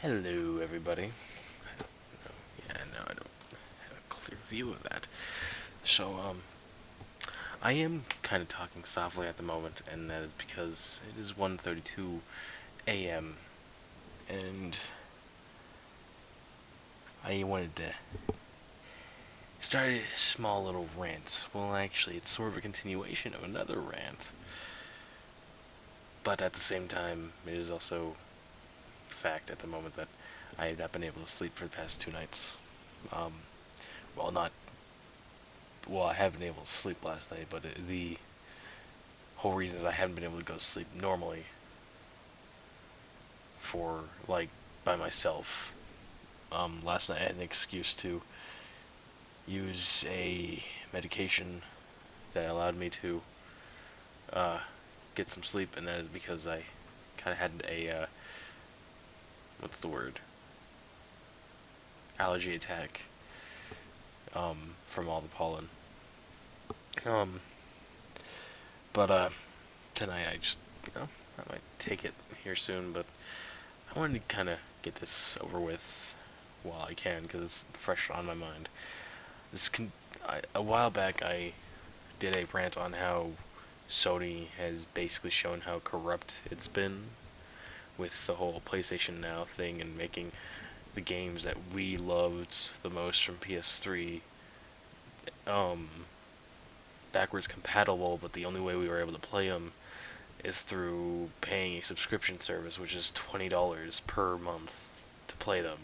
Hello, everybody. Yeah, no, I don't have a clear view of that. So, I am kind of talking softly at the moment, and that is because it is 1:32 a.m. and I wanted to start a small little rant. Well, actually, it's sort of a continuation of another rant, but at the same time, it is also fact at the moment that I have not been able to sleep for the past 2 nights. Um, well, not well, I have been able to sleep last night, but the whole reason is I haven't been able to go to sleep normally for like by myself. Last night I had an excuse to use a medication that allowed me to uh, get some sleep, and that is because I kind of had a what's the word, allergy attack from all the pollen. Um, but tonight I just I might take it here soon, but I wanted to kind of get this over with while I can because it's fresh on my mind. A while back I did a rant on how Sony has basically shown how corrupt it's been with the whole PlayStation Now thing and making the games that we loved the most from PS3 um, backwards compatible, but the only way we were able to play them is through paying a subscription service, which is $20 per month to play them,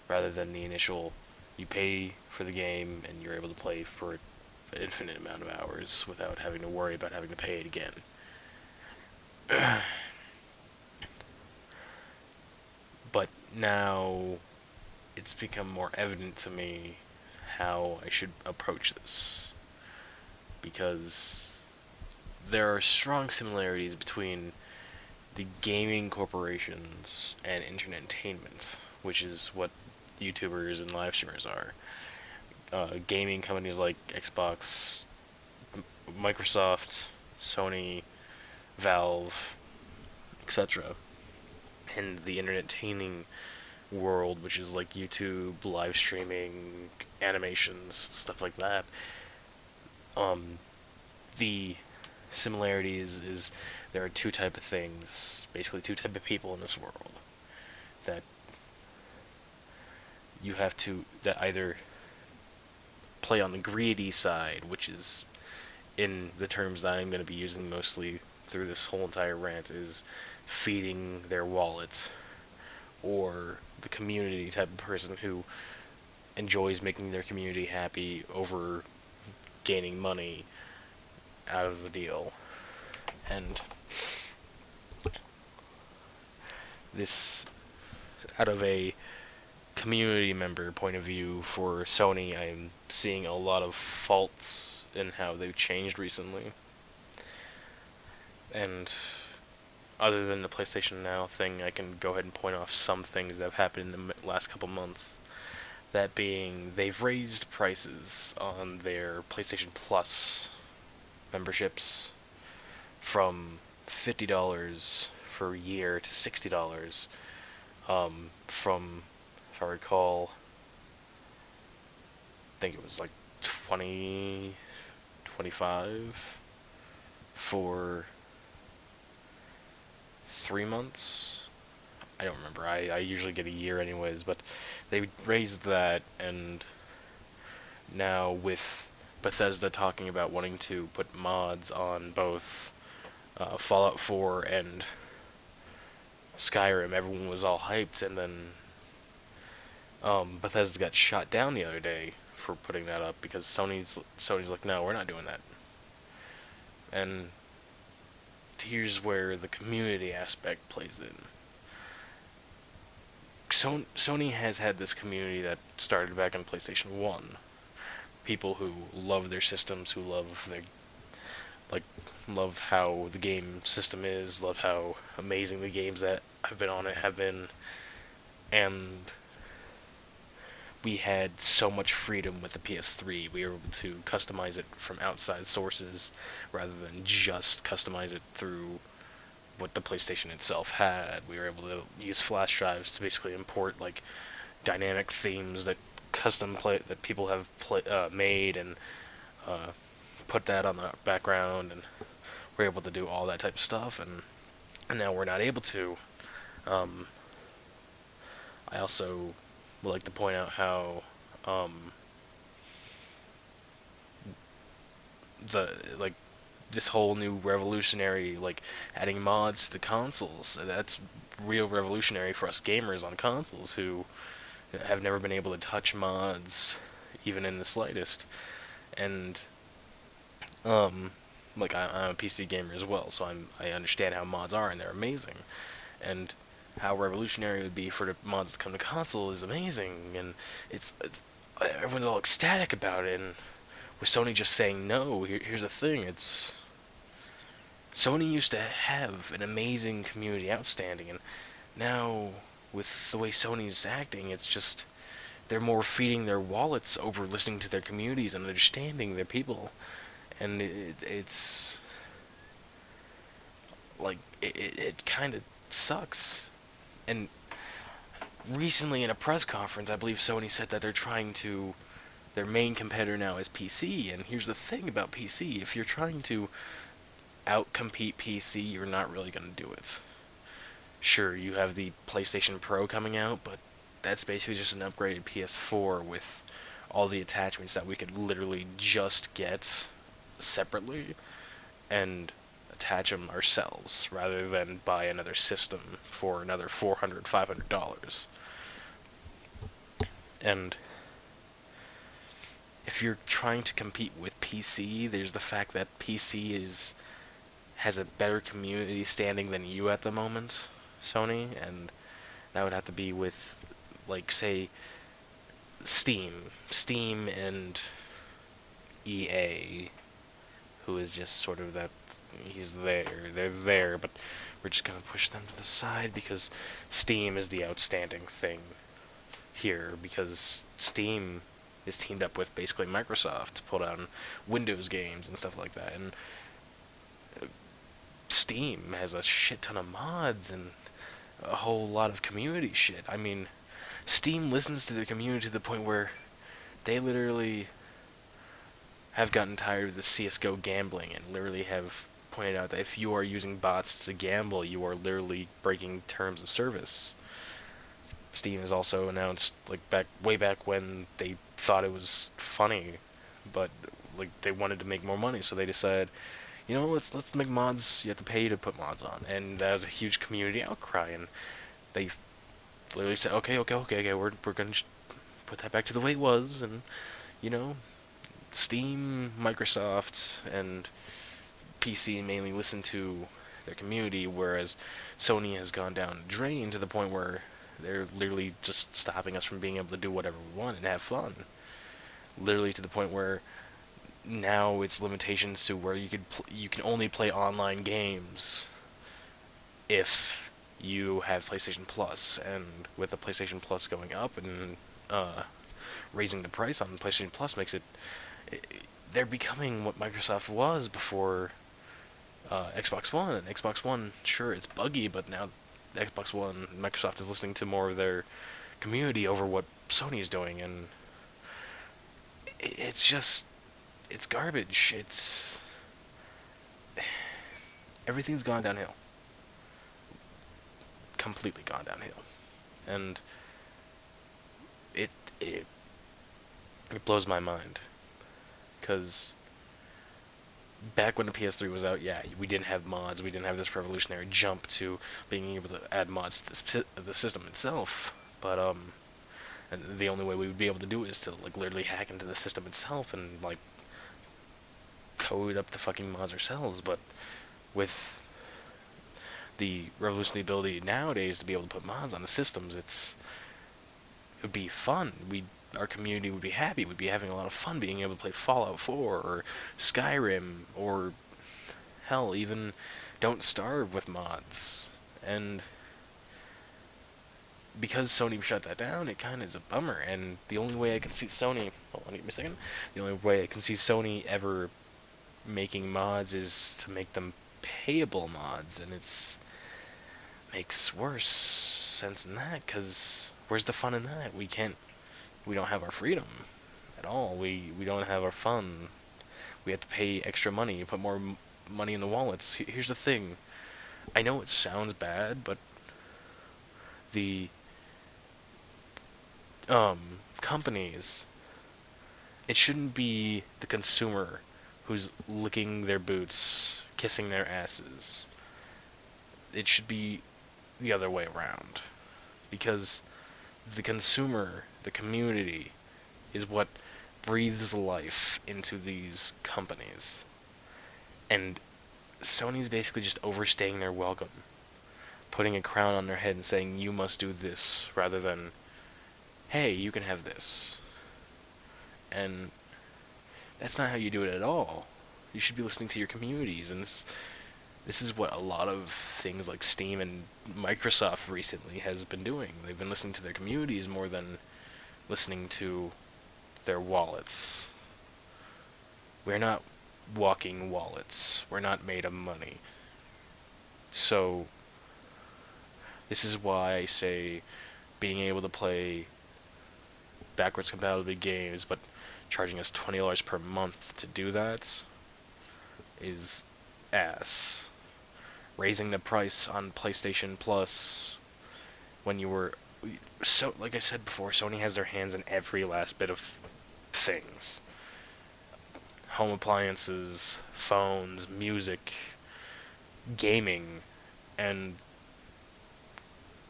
rather than the initial you pay for the game and you're able to play for an infinite amount of hours without having to worry about having to pay it again. But now it's become more evident to me how I should approach this, because there are strong similarities between the gaming corporations and entertainment, which is what YouTubers and live streamers are. Gaming companies like Xbox, Microsoft, Sony, Valve, etc. And the entertaining world, which is like YouTube, live streaming, animations, stuff like that. Um, the similarities is there are two type of things, basically two type of people in this world that you have to that either play on the greedy side, which is in the terms that I'm going to be using mostly through this whole entire rant, is feeding their wallet, or the community type of person who enjoys making their community happy over gaining money out of the deal. And this, out of a community member point of view for Sony, I'm seeing a lot of faults in how they've changed recently. And other than the PlayStation Now thing, I can go ahead and point off some things that have happened in the last couple months. That being, they've raised prices on their PlayStation Plus memberships from $50 for a year to $60. From, if I recall, I think it was like 20, 25 for 3 months. I don't remember. I usually get a year anyways, but they raised that, and now with Bethesda talking about wanting to put mods on both Fallout 4 and Skyrim, everyone was all hyped, and then Bethesda got shot down the other day for putting that up because Sony's like, no, we're not doing that. And here's where the community aspect plays in. Sony has had this community that started back on PlayStation 1. People who love their systems, who love their like love how the game system is, love how amazing the games that have been on it have been, and we had so much freedom with the PS3. We were able to customize it from outside sources rather than just customize it through what the PlayStation itself had. We were able to use flash drives to basically import like dynamic themes that custom play that people have made, and uh, put that on the background, and we're able to do all that type of stuff. And now we're not able to. Um, I also would like to point out how um, the like this whole new revolutionary, like adding mods to the consoles, that's real revolutionary for us gamers on consoles who have never been able to touch mods even in the slightest. And um I'm a PC gamer as well, so I understand how mods are, and they're amazing. And how revolutionary it would be for the mods to come to console is amazing, and it's everyone's all ecstatic about it. And with Sony just saying no, here's the thing: it's Sony used to have an amazing community, outstanding, and now with the way Sony's acting, it's just they're more feeding their wallets over listening to their communities and understanding their people, and it's like it kind of sucks. And recently in a press conference, I believe Sony said that they're trying to their main competitor now is PC. And here's the thing about PC: if you're trying to outcompete PC, you're not really going to do it. Sure, you have the PlayStation Pro coming out, but that's basically just an upgraded PS4 with all the attachments that we could literally just get separately and attach them ourselves rather than buy another system for another $400, $500. And if you're trying to compete with PC, there's the fact that PC has a better community standing than you at the moment, Sony, and that would have to be with, like, say, Steam and EA, who is just sort of that, they're there, but we're just gonna push them to the side because Steam is the outstanding thing here, because Steam is teamed up with basically Microsoft to put on Windows games and stuff like that, and Steam has a shit ton of mods and a whole lot of community shit. I mean, Steam listens to the community to the point where they literally have gotten tired of the CSGO gambling and literally have pointed out that if you are using bots to gamble, you are literally breaking terms of service. Steam has also announced, like, way back when they thought it was funny, but like they wanted to make more money, so they decided, let's make mods. You have to pay to put mods on, and that was a huge community outcry, and they literally said, okay, we're gonna put that back to the way it was, and you know, Steam, Microsoft, and PC mainly listen to their community, whereas Sony has gone down the drain to the point where they're literally just stopping us from being able to do whatever we want and have fun. Literally to the point where now it's limitations to where you can only play online games if you have PlayStation Plus, and with the PlayStation Plus going up and raising the price on PlayStation Plus makes it they're becoming what Microsoft was before Xbox One. And Xbox One, sure, it's buggy, but now Xbox One, Microsoft is listening to more of their community over what Sony's doing, and it's just it's garbage. It's everything's gone downhill, completely gone downhill, and it it it blows my mind because back when the PS3 was out, yeah, we didn't have mods. We didn't have this revolutionary jump to being able to add mods to the system itself. But and the only way we would be able to do it is to like literally hack into the system itself and like code up the fucking mods ourselves. But with the revolutionary ability nowadays to be able to put mods on the systems, it would be fun. Our community would be happy. We'd be having a lot of fun being able to play Fallout 4 or Skyrim or hell, even Don't Starve with mods. And because Sony shut that down, it kind of is a bummer. And the only way I can see Sony, hold on, give me a second. The only way I can see Sony ever making mods is to make them payable mods, and makes worse sense than that, because where's the fun in that? We don't have our freedom at all. We don't have our fun. We have to pay extra money, put more money in the wallets. Here's the thing. I know it sounds bad, but the companies, it shouldn't be the consumer who's licking their boots, kissing their asses. It should be the other way around. Because the consumer, the community, is what breathes life into these companies. And Sony's basically just overstaying their welcome, putting a crown on their head and saying, you must do this, rather than, hey, you can have this. And that's not how you do it at all. You should be listening to your communities, and this is what a lot of things like Steam and Microsoft recently has been doing. They've been listening to their communities more than listening to their wallets. We're not walking wallets. We're not made of money. So this is why I say being able to play backwards compatibility games, but charging us $20 per month to do that is ass. Raising the price on PlayStation Plus when you were so, like I said before, Sony has their hands in every last bit of things. Home appliances, phones, music, gaming, and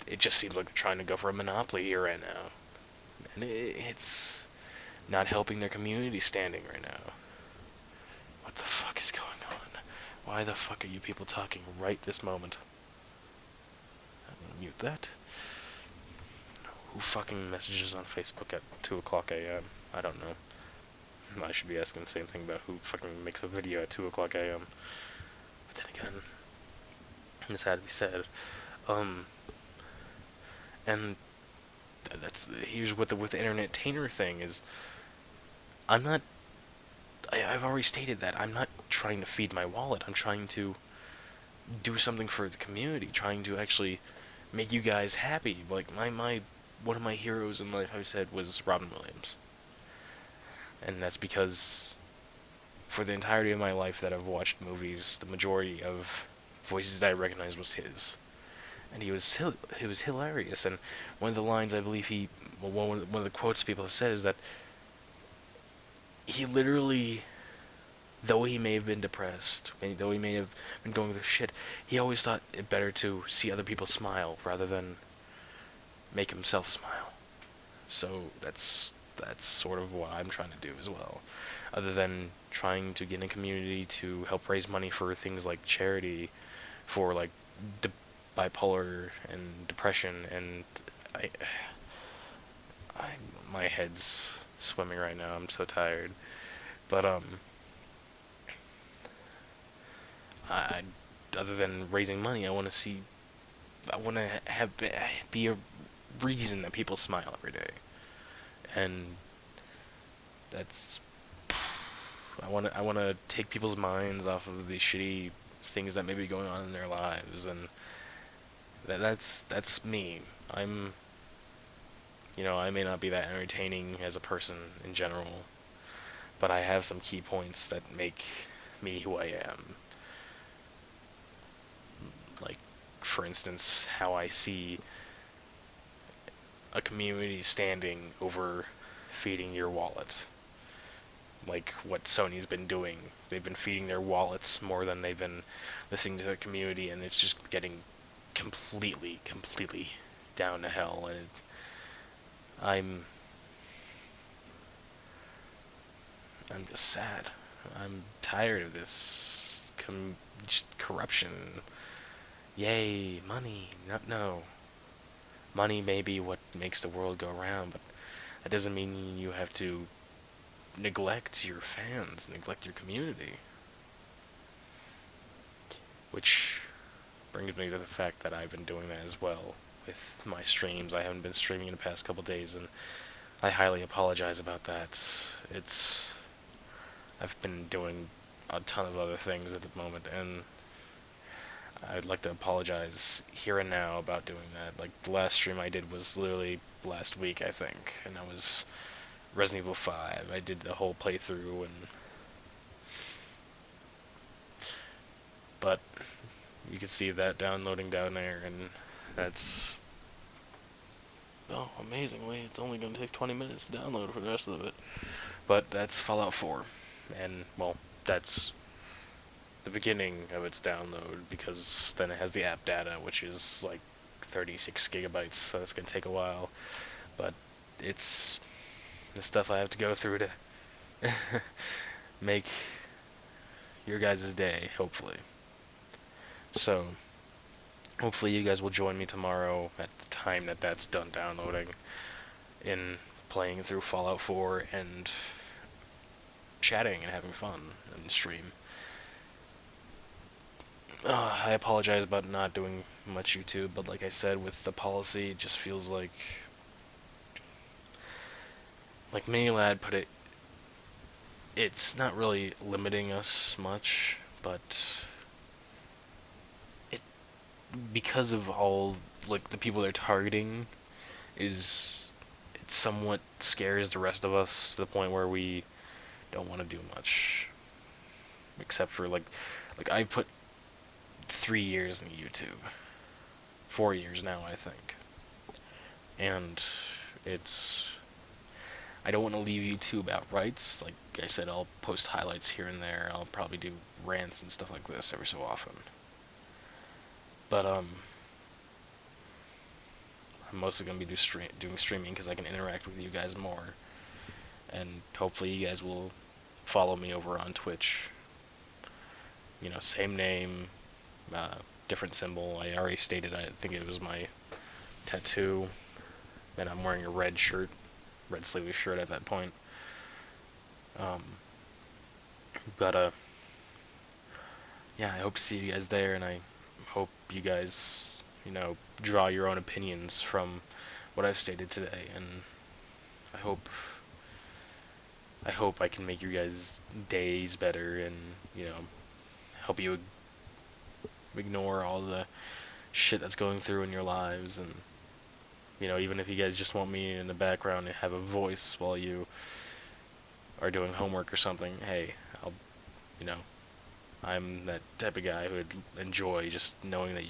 it just seems like they're trying to go for a monopoly here right now. And it's not helping their community standing right now. What the fuck is going on? Why the fuck are you people talking right this moment? I'm gonna mute that. Who fucking messages on Facebook at 2 o'clock a.m.? I don't know. I should be asking the same thing about who fucking makes a video at 2 o'clock a.m. But then again, this had to be said. And that's here's what the with the internet tainer thing is. I'm not. I've already stated that I'm not trying to feed my wallet. I'm trying to do something for the community. Trying to actually make you guys happy. Like my one of my heroes in life, I said, was Robin Williams, and that's because for the entirety of my life that I've watched movies, the majority of voices that I recognized was his. And he was hilarious. And one of the lines I believe one of the quotes people have said is that he literally, though he may have been depressed, though he may have been going through shit, he always thought it better to see other people smile rather than make himself smile. So that's sort of what I'm trying to do as well. Other than trying to get in a community to help raise money for things like charity, for like bipolar and depression, and I, my head's swimming right now. I'm so tired. But I other than raising money, I want to have be a reason that people smile every day, and that's I want to take people's minds off of these shitty things that may be going on in their lives, and that's me. I'm I may not be that entertaining as a person in general, but I have some key points that make me who I am. Like, for instance, how I see a community standing over feeding your wallet. Like what Sony's been doing. They've been feeding their wallets more than they've been listening to their community, and it's just getting completely down to hell. And I'm just sad. I'm tired of this just corruption. Yay, money. No. Money may be what makes the world go round, but that doesn't mean you have to neglect your fans, neglect your community. Which brings me to the fact that I've been doing that as well with my streams. I haven't been streaming in the past couple days, and I highly apologize about that. I've been doing a ton of other things at the moment, and I'd like to apologize here and now about doing that. Like, the last stream I did was literally last week, I think, and that was Resident Evil 5. I did the whole playthrough, but you can see that downloading down there, and that's, oh, amazingly, it's only going to take 20 minutes to download for the rest of it. But that's Fallout 4, and, well, that's the beginning of its download, because then it has the app data, which is like 36 gigabytes, so it's going to take a while. But it's the stuff I have to go through to make your guys' day, hopefully. So, hopefully you guys will join me tomorrow at the time that that's done downloading in playing through Fallout 4 and chatting and having fun in the stream. I apologize about not doing much YouTube, but like I said, with the policy, it just feels like Minilad put it, it's not really limiting us much, but it, because of all, like, the people they're targeting, it somewhat scares the rest of us to the point where we don't want to do much, except for, like I put 3 years in YouTube, 4 years now, I think, and it's, I don't want to leave YouTube outright. Like I said, I'll post highlights here and there. I'll probably do rants and stuff like this every so often. But I'm mostly gonna be doing streaming because I can interact with you guys more, and hopefully you guys will follow me over on Twitch. You know, same name, different symbol. I already stated. I think it was my tattoo, and I'm wearing a red shirt, red sleeveless shirt at that point. Um, but yeah, I hope to see you guys there, and I hope you guys, draw your own opinions from what I've stated today, and I hope I can make your guys' days better, and help you ignore all the shit that's going through in your lives, and even if you guys just want me in the background to have a voice while you are doing homework or something, hey, I'll, you know, I'm that type of guy who would enjoy just knowing that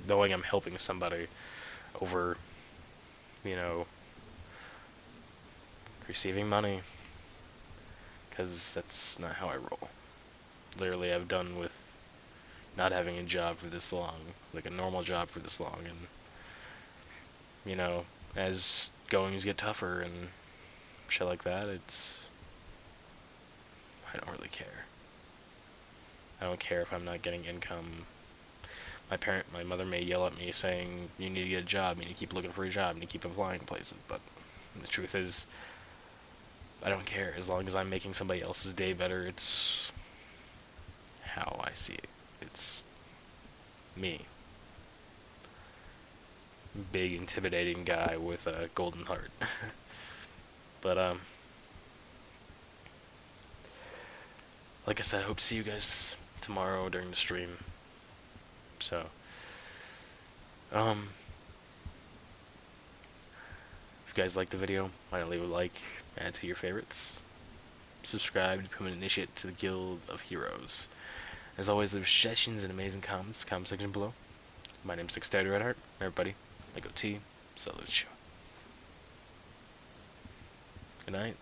knowing I'm helping somebody over, you know, receiving money, because that's not how I roll. Literally, I've done with not having a job for this long, like a normal job for this long, and, as goings get tougher and shit like that, I don't really care. I don't care if I'm not getting income. My mother may yell at me saying, you need to get a job, you need to keep looking for a job, you need to keep applying places, but the truth is, I don't care. As long as I'm making somebody else's day better, it's how I see it. It's me. Big, intimidating guy with a golden heart. But, like I said, I hope to see you guys tomorrow during the stream. So, if you guys like the video, why not leave a like, add it to your favorites, subscribe to become an initiate to the Guild of Heroes. As always, leave suggestions and amazing comments, comment section below. My name's Dexterity Redheart. Everybody, I go T, salute you. Good night.